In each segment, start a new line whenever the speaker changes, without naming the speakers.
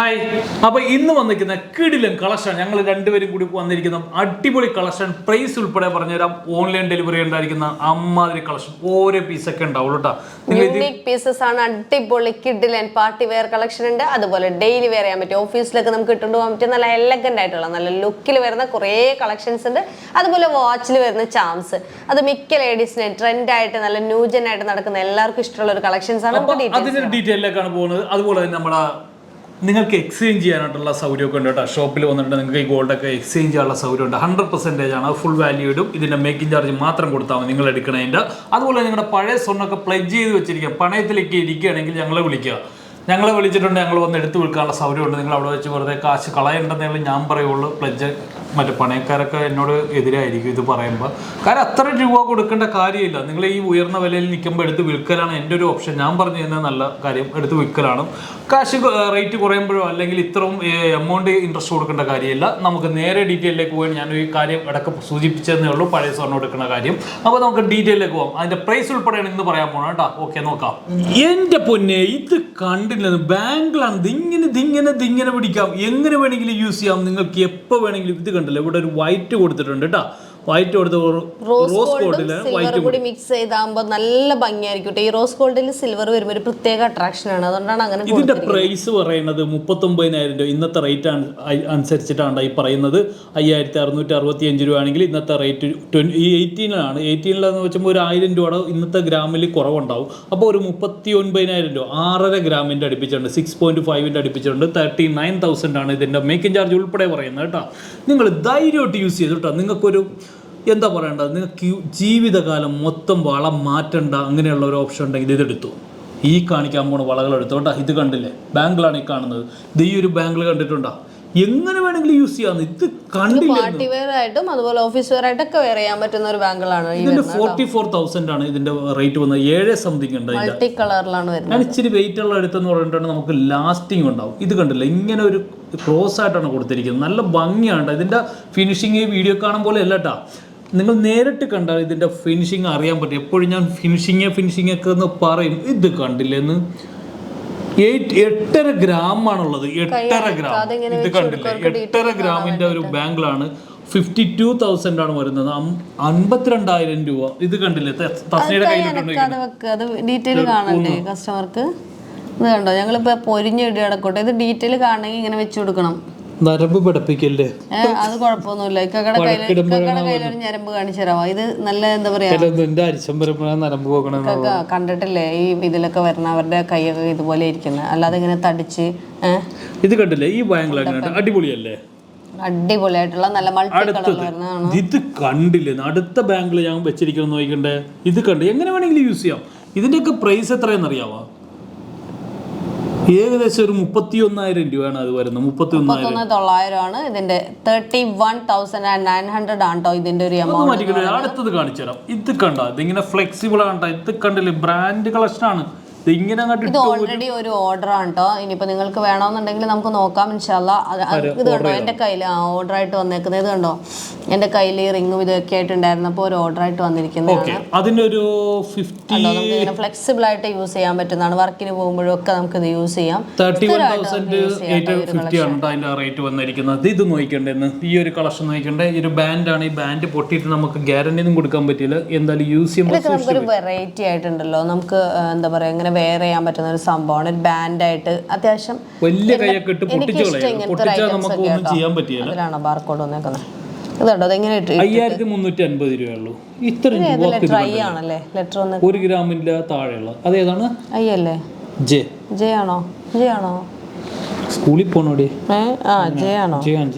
Hi. അപ്പോൾ ഇന്ന് വന്നിരിക്കുന്ന കിടിലൻ കളക്ഷൻ ഞങ്ങൾ രണ്ടുപേരും കൂടി വന്നിരിക്കുന്ന അടിപൊളി കളക്ഷൻ പ്രൈസ് ഉൾപ്പെടെ പറഞ്ഞുതരാം. ഓൺലൈൻ ഡെലിവറി ഉണ്ടായിരിക്കുന്ന അമ്മാതിരി കളക്ഷൻ ഓരോ പീസൊക്കെ ഉണ്ടാവുള്ളൂ കേട്ടോ.
യൂണിക് പീസസ് ആണ്. അടിപൊളി കിഡിലൻ പാർട്ടി വെയർ കളക്ഷൻ ഉണ്ട്. അതുപോലെ ഡെയിലി വെയർ ചെയ്യാൻ പറ്റും, ഓഫീസിലൊക്കെ നമുക്ക് ഇട്ടുകൊണ്ട് പോകാൻ പറ്റും. നല്ല എലഗന്റ് ആയിട്ടുള്ള നല്ല ലുക്കിൽ വരുന്ന കുറേ കളക്ഷൻസ് ഉണ്ട്. അതുപോലെ വാച്ചിൽ വരുന്ന ചാംസ്, അത് മിക്ക ലേഡീസിന് ട്രെൻഡ് ആയിട്ട് നല്ല ന്യൂജൻ ആയിട്ട് നടക്കുന്ന എല്ലാവർക്കും ഇഷ്ടമുള്ള ഒരു കളക്ഷൻസ് ആണ്.
അതിന്റെ ഡീറ്റെയിലേക്കാണ് പോകുന്നത്. അതുപോലെ തന്നെ നമ്മുടെ നിങ്ങൾക്ക് എക്സ്ചേഞ്ച് ചെയ്യാനായിട്ടുള്ള സൗകര്യമൊക്കെ ഉണ്ട് കേട്ടോ. ഷോപ്പിൽ വന്നിട്ട് നിങ്ങൾക്ക് ഈ ഗോൾഡൊക്കെ എക്സ്ചേഞ്ച് ചെയ്യാനുള്ള സൗകര്യമുണ്ട്. 100% ആണ്, ഫുൾ വാല്യൂ ഇടും. ഇതിൻ്റെ മേക്കിംഗ് ചാർജ് മാത്രം കൊടുത്താൽ മതി നിങ്ങൾ എടുക്കണതിൻ്റെ. അതുപോലെ നിങ്ങളുടെ പഴയ സ്വർണ്ണമൊക്കെ പ്ലഡ്ജ് ചെയ്ത് വെച്ചിരിക്കുക, പണയത്തിലേക്ക് ഇരിക്കുകയാണെങ്കിൽ ഞങ്ങളെ വിളിക്കുക. ഞങ്ങളെ വിളിച്ചിട്ടുണ്ട്, ഞങ്ങൾ വന്ന് എടുത്ത് വിൽക്കാനുള്ള സൗകര്യമുണ്ട്. നിങ്ങൾ അവിടെ വെച്ച് വെറുതെ കാശ് കളയണ്ടെന്നേ ഞാൻ പറയുള്ളൂ. പ്ലഡ്ജ് മറ്റേ പണയക്കാരൊക്കെ എന്നോട് എതിരായിരിക്കും ഇത് പറയുമ്പോൾ. കാരണം അത്ര രൂപ കൊടുക്കേണ്ട കാര്യമില്ല. നിങ്ങൾ ഈ ഉയർന്ന വിലയിൽ നിൽക്കുമ്പോൾ എടുത്ത് വിൽക്കലാണ് എൻ്റെ ഒരു ഓപ്ഷൻ. ഞാൻ പറഞ്ഞു തരുന്നത് നല്ല കാര്യം, എടുത്ത് വിൽക്കലാണ്. കാശ് റേറ്റ് കുറയുമ്പോഴോ അല്ലെങ്കിൽ ഇത്രയും എമൗണ്ട് ഇൻട്രസ്റ്റ് കൊടുക്കേണ്ട കാര്യമില്ല. നമുക്ക് നേരെ ഡീറ്റെയിലേക്ക് പോയി ഞാൻ ഈ കാര്യം ഇടയ്ക്ക് സൂചിപ്പിച്ചതേ ഉള്ളൂ, പഴയ സ്വർണ്ണം എടുക്കുന്ന കാര്യം. അപ്പോൾ നമുക്ക് ഡീറ്റെയിലേക്ക് പോകാം. അതിൻ്റെ പ്രൈസ് ഉൾപ്പെടെയാണ് ഇന്ന് പറയാൻ പോകണം കേട്ടോ. ഓക്കെ, നോക്കാം. എൻ്റെ പൊന്നെ, ഇത് കണ്ടില്ലെന്ന് ബാങ്കിലാണ്. ഇതിങ്ങനെ പിടിക്കാം, എങ്ങനെ വേണമെങ്കിലും യൂസ് ചെയ്യാം. നിങ്ങൾക്ക് എപ്പോൾ വേണമെങ്കിലും. ഇത് കണ്ടില്ല, ഇവിടെ ഒരു വൈറ്റ് കൊടുത്തിട്ടുണ്ട് കേട്ടോ. വൈറ്റ് കൊടുത്ത് റോസ് ഗോൾഡിൽ വൈറ്റ് കൂടി
മിക്സ് ചെയ്താകുമ്പോൾ നല്ല ഭംഗിയായിരിക്കും. ഈ റോസ് ഗോൾഡിൽ സിൽവർ വരുമ്പോൾ ഒരു പ്രത്യേക അട്രാക്ഷൻ ആണ്. അതുകൊണ്ടാണ് അങ്ങനെ.
ഇതിന്റെ പ്രൈസ് പറയുന്നത് 39,000 രൂപ. ഇന്നത്തെ റേറ്റ് അനുസരിച്ചിട്ടാണ് ഈ പറയുന്നത്. 5,665 രൂപ ആണെങ്കിൽ ഇന്നത്തെ റേറ്റ് 18 18 വെച്ചുമ്പോൾ ഒരു 1000 രൂപയുടെ ഇന്നത്തെ ഗ്രാമിൽ കുറവുണ്ടാവും. അപ്പോൾ ഒരു 39,000 രൂപ, 6.5 ഗ്രാമിൻ്റെ അടുപ്പിച്ചിട്ടുണ്ട്, 6.5 അടുപ്പിച്ചിട്ടുണ്ട്. 39,000 ആണ് ഇതിൻ്റെ മേക്കിംഗ് ചാർജ് ഉൾപ്പെടെ പറയുന്നത് കേട്ടോ. നിങ്ങൾ ധൈര്യമായിട്ട് യൂസ് ചെയ്തു കേട്ടോ. നിങ്ങൾക്കൊരു എന്താ പറയേണ്ടത്, നിങ്ങൾക്ക് ജീവിതകാലം മൊത്തം വളം മാറ്റണ്ട അങ്ങനെയുള്ള ഒരു ഓപ്ഷൻ ഉണ്ടെങ്കിൽ ഇതെടുത്തു. ഈ കാണിക്കാൻ പോണ വളകൾ എടുത്തു കേട്ടോ. ഇത് കണ്ടില്ലേ, ബാങ്കിളാണ് ഈ കാണുന്നത്. ഇത് ഈ ഒരു ബാങ്കിൾ കണ്ടിട്ടുണ്ടോ? എങ്ങനെ വേണമെങ്കിലും യൂസ് ചെയ്യാം. ഇത് കണ്ടില്ല,
പാർട്ടി വെയർ ആയിട്ടും അതുപോലെ ഓഫീസ് വെയർ ആയിട്ടൊക്കെ വെയർ ചെയ്യാൻ പറ്റുന്ന ഒരു ബാങ്കിളാണ്.
ഇതിന്റെ 44,000 ആണ് ഇതിന്റെ റേറ്റ് വന്നത്. 7 സംതിങ് ഉണ്ട്.
മൾട്ടി കളറിലാണ് വരുന്നത്.
ഞാൻ ഇച്ചിരി വെയിറ്റ് ഉള്ള എടുത്തെന്ന് പറഞ്ഞിട്ടുണ്ടെങ്കിൽ നമുക്ക് ലാസ്റ്റിംഗ് ഉണ്ടാവും. ഇത് കണ്ടില്ല, ഇങ്ങനെ ഒരു ക്രോസ് ആയിട്ടാണ് കൊടുത്തിരിക്കുന്നത്. നല്ല ഭംഗിയാണ്. ഇതിന്റെ ഫിനിഷിങ് വീഡിയോ കാണും പോലെ അല്ല കേട്ടോ. നിങ്ങൾ നേരിട്ട് കണ്ടാൽ ഇതിന്റെ ഫിനിഷിങ് അറിയാൻ പറ്റും. എപ്പോഴും ഞാൻ ഫിനിഷിങ് ഒക്കെ എന്ന് പറയും. ഇത് കണ്ടില്ലെന്ന് 8.5 ഗ്രാമാണുള്ളത്. 8.5 ഗ്രാം. ഇത് കണ്ടില്ലേ, 8.5 ഗ്രാമിന്റെ ഒരു ബാങ്കിളാണ്. 52,000 ആണ് വരുന്നത്. 52,000 രൂപ. ഇത് കണ്ടില്ലേ, തസ്നയുടെ
അത് ഡീറ്റെയിൽ കാണണ്ടേ കസ്റ്റമർക്ക്? ഇത് കണ്ടോ, ഞങ്ങളിപ്പോ പൊരിഞ്ഞിടി അടക്കോട്ടെ. ഇത് ഡീറ്റെയിൽ കാണണമെങ്കിൽ ഇങ്ങനെ വെച്ചു കൊടുക്കണം.
നരമ്പ് പിടപ്പിക്കല്ലേ?
അത് കുഴപ്പമൊന്നുമില്ല. ഇക്കടെ കയ്യിലൊരു ഞരമ്പ് കാണിച്ചു തരാമോ? ഇത് നല്ല എന്താ പറയാ, കണ്ടിട്ടില്ലേ ഈ ഇതിലൊക്കെ വരണ അവരുടെ കൈയൊക്കെ ഇതുപോലെ ഇരിക്കുന്നത്, അല്ലാതെ ഇങ്ങനെ തടിച്ച്.
ഇത് കണ്ടില്ലേ, ഈ ബാങ്കിൾ അടിപൊളിയല്ലേ?
അടിപൊളിയായിട്ടുള്ള നല്ല മൾട്ടി കളർ വരുന്നതാണ്.
ഇത് കണ്ടില്ലേ, അടുത്ത ബാങ്കിൾ ഞാൻ വെച്ചിരിക്കണം നോക്കണ്ടേ. ഇത് കണ്ട് എങ്ങനെ വേണമെങ്കിലും യൂസ് ചെയ്യാം. ഇതിന്റെയൊക്കെ പ്രൈസ് എത്രയെന്ന് അറിയാമോ? ഏകദേശം ഒരു 31,000 രൂപയാണ് അത് വരുന്നത്.
31,900 ആണ് ഇതിന്റെ. 31,900 ആണ് കേട്ടോ ഇതിന്റെ ഒരു എമൗണ്ട്.
അടുത്തത് കാണിച്ചു തരാം. ഇത് കണ്ടോ, ഇതിങ്ങനെ ഫ്ലെക്സിബിൾ ആണ്. ഇത് കണ്ടില്ലേ, ബ്രാൻഡ് കളക്ഷൻ ആണ്.
ഇത് ഓൾറെഡി ഒരു ഓർഡർ ആണ് കേട്ടോ. ഇനിയിപ്പോ നിങ്ങൾക്ക് വേണമെന്നുണ്ടെങ്കിൽ നമുക്ക് നോക്കാം ഇൻഷാല്ലാ. ഇത് കണ്ടോ, എന്റെ കയ്യിൽ ഓർഡർ ആയിട്ട് വന്നേക്കുന്നത്. ഇത് കണ്ടോ, എന്റെ കയ്യിൽ റിങ്ങും ഇതൊക്കെ ആയിട്ടുണ്ടായിരുന്നപ്പോ ഒരു ഓർഡർ ആയിട്ട് വന്നിരിക്കുന്നതാണ്.
അതിനൊരു 50
ഫ്ലെക്സിബിൾ ആയിട്ട് യൂസ് ചെയ്യാൻ പറ്റുന്നതാണ്. വർക്കിന് പോകുമ്പോഴും ഒക്കെ നമുക്ക് ഇത് യൂസ് ചെയ്യാം.
31,850 ആണ് അതിന്റെ റേറ്റ് വന്നിരിക്കുന്നത്. ഇത് നോക്കിക്കണ്ടെന്ന്, ഈ ഒരു കളക്ഷൻ നോക്കിക്കണ്ടേ. ഈ ഒരു ബാൻഡാണ്. ഈ ബാൻഡ് പൊട്ടിയിട്ട് നമുക്ക് ഗ്യാരണ്ടി ഒന്നും കൊടുക്കാൻ പറ്റില്ല. എന്തായാലും യൂസ് ചെയ്യുമ്പോൾ
നമുക്കൊരു വെറൈറ്റി ആയിട്ടുണ്ടല്ലോ. നമുക്ക് എന്താ പറയാ, ഇങ്ങനെ വെയർ ചെയ്യാൻ പറ്റുന്ന ഒരു സംഭവമാണ്. ഒരു ബാൻഡായിട്ട് അത്യാവശ്യം
വലിയ കൈയൊക്കെ ഇട്ട്
അതിലാണോ ബാർകോഡ് വന്നേക്കുന്നത്? ഇതുണ്ടോ, അതെങ്ങനെ
5,350 രൂപയുള്ളൂ. ഇത്ര
ട്രൈ ആണല്ലേ ലെറ്റർ വന്ന്
1 ഗ്രാമിന്റെ താഴെയുള്ള. അതേതാണ്?
അയ്യല്ലേ, ജെ ആണോ?
സ്കൂളിൽ പോണോടി.
ജെ ആണോ?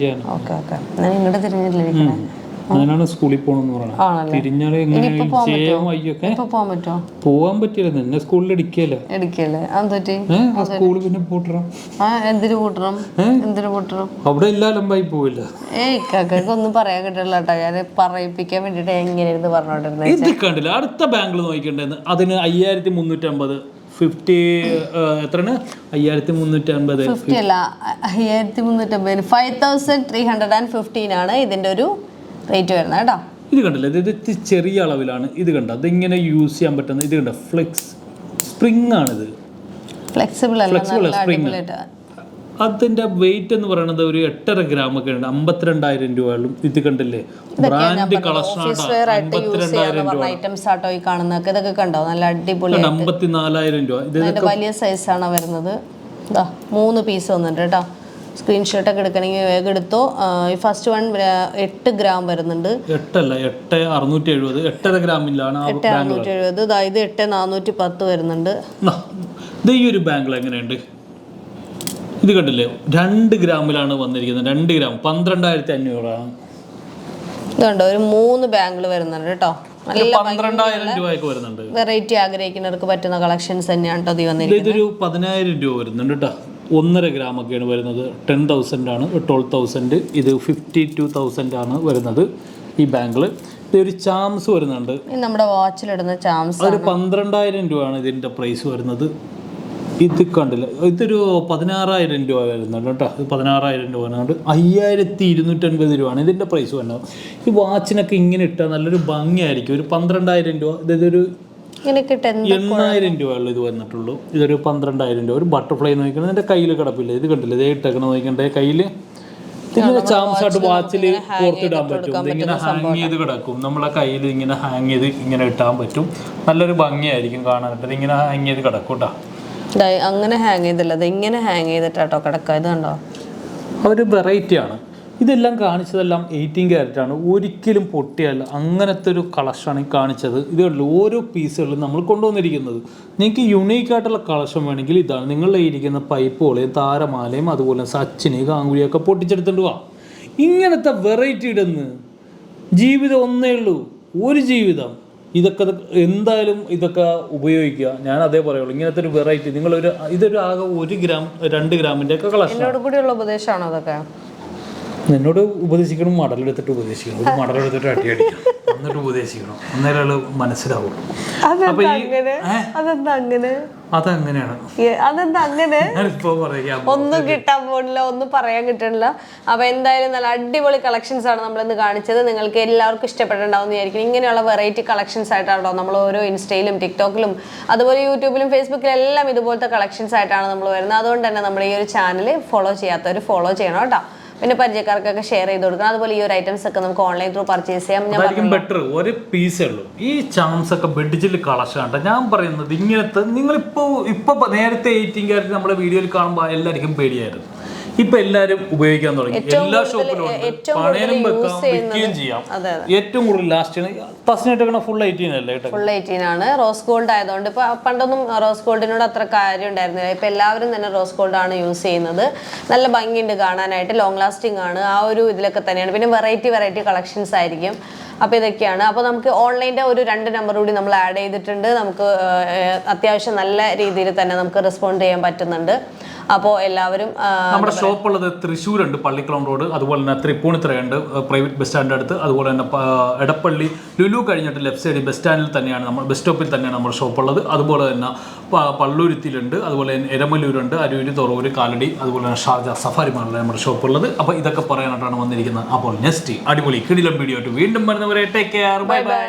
ഓക്കെ ഓക്കെ, ഞാൻ ഇങ്ങോട്ട് തിരിഞ്ഞിട്ടില്ലേ.
അതിനാണ് സ്കൂളിൽ പോകണമെന്ന് പറയുന്നത്. തിരിഞ്ഞാൽ എങ്ങനെ
പോകാൻ പറ്റുമോ?
പോവാൻ പറ്റില്ല, നിന്നെ സ്കൂളിൽ എടുക്കല്ലേ. സ്കൂളിൽ പിന്നെ പൂട്ടണം.
എന്തിനു പൂട്ടണം?
അവിടെ എല്ലാം അലമ്പായി പോവില്ല.
ഒന്നും പറയാൻ കിട്ടില്ല കേട്ടോ. ഞാൻ പറയിപ്പിക്കാൻ വേണ്ടിട്ട് എങ്ങനെയായിരുന്നു പറഞ്ഞോണ്ടിരുന്നത്.
ഇത് കണ്ടില്ല, അടുത്ത ബാങ്കിൽ നോക്കിണ്ടേന്ന്. അതിന് 5,350. 50 എത്രയാണ്? 5,350.
50 അല്ല, 5,350. 5,315 ആണ് ഇതിന്റെ ഒരു റേറ്റ് വരുന്നത് കേട്ടോ.
ഇത് കണ്ടില്ല, ഇത് ചെറിയ അളവിലാണ്. ഇത് കണ്ട, അതിങ്ങനെ യൂസ് ചെയ്യാൻ പറ്റുന്ന. ഇത് കണ്ട, സ്പ്രിങ് ആണിത്.
ഫ്ലെക്സിബിൾ അല്ല,
അതിന്റെ വെയിറ്റ് എന്ന് പറയുന്നത് ഒരു 8.5 ഗ്രാം ഒക്കെ ഉണ്ട്. 52,000 രൂപയും ഇത് കണ്ടില്ലേ, ബ്രാൻഡ് കളക്ഷൻ
ഐറ്റംസ് ആട്ടോ ഈ കാണുന്നതൊക്കെ. ഇതൊക്കെ കണ്ടോ, നല്ല അടിപൊളി
54,000 രൂപ. ഇത്
വലിയ സൈസാണ് വരുന്നത്. 3 പീസ് വന്നിട്ട് കേട്ടോ. സ്ക്രീൻഷോട്ടൊക്കെ എടുക്കണമെങ്കിൽ വേഗം എടുത്തോ. ഈ ഫസ്റ്റ് വൺ 8 ഗ്രാം വരുന്നുണ്ട്.
8,670 8.5 ഗ്രാമിലാണ്
8,670. ഇത് 8,410 വരുന്നുണ്ട്.
ഈ ഒരു ബാങ്കിൾ എങ്ങനെയുണ്ട് ഇത് കണ്ടില്ലേ, 2 ഗ്രാമിലാണ് വന്നിരിക്കുന്നത്. 2 ഗ്രാം 12,500
ഇത് കണ്ടോ, ഒരു 3 ബാങ്കിൾ വരുന്നുണ്ട് കേട്ടോ. നല്ല
12,000 രൂപയൊക്കെ വരുന്നുണ്ട്.
വെറൈറ്റി ആഗ്രഹിക്കുന്നവർക്ക് പറ്റുന്ന കളക്ഷൻസ് തന്നെയാണ് കേട്ടോ ഇത് വന്നിരിക്കുന്നത്.
ഇതൊരു 10,000 രൂപ വരുന്നുണ്ട് കേട്ടോ. 1.5 ഗ്രാം ഒക്കെയാണ് വരുന്നത്. 10,000 ആണ്, 12,000. ഇത് 52,000 ആണ് വരുന്നത് ഈ ബാങ്കിൾ. ഇതൊരു ചാംസ് വരുന്നുണ്ട്,
നമ്മുടെ വാച്ചിലിടുന്ന ചാംസ്.
ഒരു 12,000 രൂപയാണ് ഇതിന്റെ പ്രൈസ് വരുന്നത്. ഇത് കണ്ടില്ല, ഇതൊരു 16,000 രൂപ വരുന്നുണ്ട് കേട്ടോ. ഇത് 16,000 രൂപ വരുന്നുണ്ട്. 5,250 രൂപയാണ് ഇതിന്റെ പ്രൈസ് വരുന്നത്. ഈ വാച്ചിനൊക്കെ ഇങ്ങനെ ഇട്ടാൽ നല്ലൊരു ഭംഗിയായിരിക്കും. ഒരു 12,000 രൂപ. ഇതൊരു 8,000 രൂപയുള്ള ഇത് വന്നിട്ടുള്ളൂ. ഇതൊരു 12,000 രൂപ. ഒരു ബട്ടർഫ്ലൈ നോക്കിക്കണേ, എൻ്റെ കയ്യിൽ കിടപ്പില്ല. ഇത് കണ്ടില്ല, ഇതേ ഇട്ടേക്കണം നോക്കണ്ടേ കയ്യിൽ. ഇങ്ങനെ ചാംസായിട്ട് വാച്ചിൽ കോർത്തിടാൻ പറ്റും. ഇതിങ്ങനെ ഹാങ് ചെയ്ത് കിടക്കും. നമ്മളെ കയ്യിൽ ഇങ്ങനെ ഹാങ് ചെയ്ത് ഇങ്ങനെ ഇട്ടാൻ പറ്റും. നല്ലൊരു ഭംഗിയായിരിക്കും കാണാനായിട്ട്. ഇതിങ്ങനെ ഹാങ് ചെയ്ത് കിടക്കും കേട്ടോ.
അങ്ങനെ ഹാങ് ചെയ്തില്ല, അത് ഇങ്ങനെ ഹാങ് ചെയ്തിട്ടാട്ടോ കിടക്കുക. ഇത് കണ്ടോ,
ഒരു വെറൈറ്റിയാണ്. ഇതെല്ലാം കാണിച്ചതെല്ലാം 18 ക്യാരറ്റ് ആണ്. ഒരിക്കലും പൊട്ടിയല്ല. അങ്ങനത്തെ ഒരു കളക്ഷനാണ് ഈ കാണിച്ചത്. ഇതുള്ളൂ ഓരോ പീസുകളും നമ്മൾ കൊണ്ടുവന്നിരിക്കുന്നത്. നിങ്ങൾക്ക് യുണീക്കായിട്ടുള്ള കളക്ഷൻ വേണമെങ്കിൽ ഇതാണ്. നിങ്ങളുടെ ഇരിക്കുന്ന പൈപ്പുകളെയും താരമാലയും അതുപോലെ സച്ചിന് ഗാംഗുലിയൊക്കെ പൊട്ടിച്ചെടുത്തിട്ട് വാ. ഇങ്ങനത്തെ വെറൈറ്റി ഇടുന്ന്. ജീവിതം ഒന്നേ ഉള്ളൂ, ഒരു ജീവിതം. ഇതൊക്കെ എന്തായാലും ഇതൊക്കെ ഉപയോഗിക്കുക. ഞാൻ അതേ പറയുള്ളൂ. ഇങ്ങനത്തെ ഒരു വെറൈറ്റി ഇതൊരു ആകെ 1 ഗ്രാം 2 ഗ്രാമിൻ്റെ ഒക്കെ കളക്ഷൻ.
എന്നോട് കൂടിയുള്ള ഉപദേശമാണോ അതൊക്കെ?
എന്നോട് ഉപദേശിക്കണം, മടലെടുത്തിട്ട് ഉപദേശിക്കണം. ഒരു മടലെടുത്തിട്ട് അടിക്കണം, എന്നിട്ട് ഉപദേശിക്കണം. അന്നേരം മനസ്സിലാവുള്ളൂ. അതങ്ങനെയാണ്.
ഒന്നും കിട്ടാൻ പോണില്ല, ഒന്നും പറയാൻ കിട്ടണില്ല. അപ്പൊ എന്തായാലും നല്ല അടിപൊളി കളക്ഷൻസ് ആണ് നമ്മൾ ഇന്ന് കാണിച്ചത്. നിങ്ങൾക്ക് എല്ലാവർക്കും ഇഷ്ടപ്പെട്ടുണ്ടാവും വിചാരിക്കും. ഇങ്ങനെയുള്ള വെറൈറ്റി കളക്ഷൻസ് ആയിട്ടാണോ നമ്മൾ ഓരോ ഇൻസ്റ്റയിലും ടിക്ടോക്കിലും അതുപോലെ യൂട്യൂബിലും ഫേസ്ബുക്കിലും എല്ലാം ഇതുപോലത്തെ കളക്ഷൻസ് ആയിട്ടാണ് നമ്മൾ വരുന്നത്. അതുകൊണ്ട് തന്നെ നമ്മുടെ ഈ ഒരു ചാനൽ ഫോളോ ചെയ്യാത്തവർ ഫോളോ ചെയ്യണം കേട്ടോ. പിന്നെ പരിചയക്കാർക്കൊക്കെ ഷെയർ ചെയ്ത് കൊടുക്കണം. അതുപോലെ ഈ ഒരു ഐറ്റംസ് ഒക്കെ നമുക്ക് ഓൺലൈൻ ത്രൂ പർച്ചേസ് ചെയ്യാം.
ബെറ്റർ ഒരു പീസേ ഉള്ളൂ. ഈ ചാംസ് ഒക്കെ ബെഡിച്ചിൽ കളക്ഷനാണ് ഞാൻ പറയുന്നത്. ഇങ്ങനത്തെ ഇപ്പൊ നേരത്തെ 18 ക്യാരറ്റ് നമ്മുടെ വീഡിയോയിൽ കാണുമ്പോൾ എല്ലാവർക്കും പേടിയായിരുന്നു. ഇപ്പൊ എല്ലാരും ഉപയോഗിക്കാൻ തുടങ്ങി. എല്ലാ ഷോപ്പിലും പണയനും വെക്കാം, വിൽക്കുകയും ചെയ്യാം. ഏറ്റവും കൂടുതൽ ലാസ്റ്റ് ഫുൾ 18 അല്ലേ?
ഫുൾ 18 ആണ്. റോസ് ഗോൾഡ് ആയതുകൊണ്ട് ഇപ്പൊ പണ്ടൊന്നും റോസ് ഗോൾഡിനോട് അത്ര കാര്യം ഉണ്ടായിരുന്നില്ല. ഇപ്പൊ എല്ലാവരും തന്നെ റോസ് ഗോൾഡ് ആണ് യൂസ് ചെയ്യുന്നത്. നല്ല ഭംഗിയുണ്ട് കാണാനായിട്ട്, ലോങ് ലാസ്റ്റിംഗ് ആണ്. ആ ഒരു ഇതിലൊക്കെ തന്നെയാണ്. പിന്നെ വെറൈറ്റി കളക്ഷൻസ് ആയിരിക്കും. അപ്പോൾ ഇതൊക്കെയാണ്. അപ്പോൾ നമുക്ക് ഓൺലൈൻ്റെ ഒരു 2 നമ്പർ കൂടി നമ്മൾ ആഡ് ചെയ്തിട്ടുണ്ട്. നമുക്ക് അത്യാവശ്യം നല്ല രീതിയിൽ തന്നെ നമുക്ക് റെസ്പോണ്ട് ചെയ്യാൻ പറ്റുന്നുണ്ട്. അപ്പോൾ എല്ലാവരും
നമ്മുടെ ഷോപ്പ് ഉള്ളത് തൃശ്ശൂരുണ്ട്, പള്ളിക്കുളം റോഡ്. അതുപോലെ തന്നെ തൃപ്പൂണിത്തുറയുണ്ട്, പ്രൈവറ്റ് ബസ് സ്റ്റാൻഡ് അടുത്ത്. അതുപോലെ തന്നെ എടപ്പള്ളി ലുലു കഴിഞ്ഞിട്ട് ലെഫ്റ്റ് സൈഡ് ബസ് സ്റ്റാൻഡിൽ തന്നെയാണ് ബസ് സ്റ്റോപ്പിൽ തന്നെയാണ് നമ്മുടെ ഷോപ്പ് ഉള്ളത്. അതുപോലെ തന്നെ പള്ളൂരുത്തിലുണ്ട്, അതുപോലെ എരമല്ലൂരുണ്ട്, അരൂര്, തൊറൂര്, കാലടി, അതുപോലെ തന്നെ ഷാർജ സഫാരി മാളിലാണ് നമ്മുടെ ഷോപ്പ് ഉള്ളത്. അപ്പോൾ ഇതൊക്കെ പറയാനായിട്ടാണ് വന്നിരിക്കുന്നത്. അപ്പോൾ നെക്സ്റ്റ് അടിപൊളി കിടിലം വീഡിയോ ആയിട്ട് വീണ്ടും വരുന്നവരെ ടേക്ക് കെയർ, ബൈ ബൈ.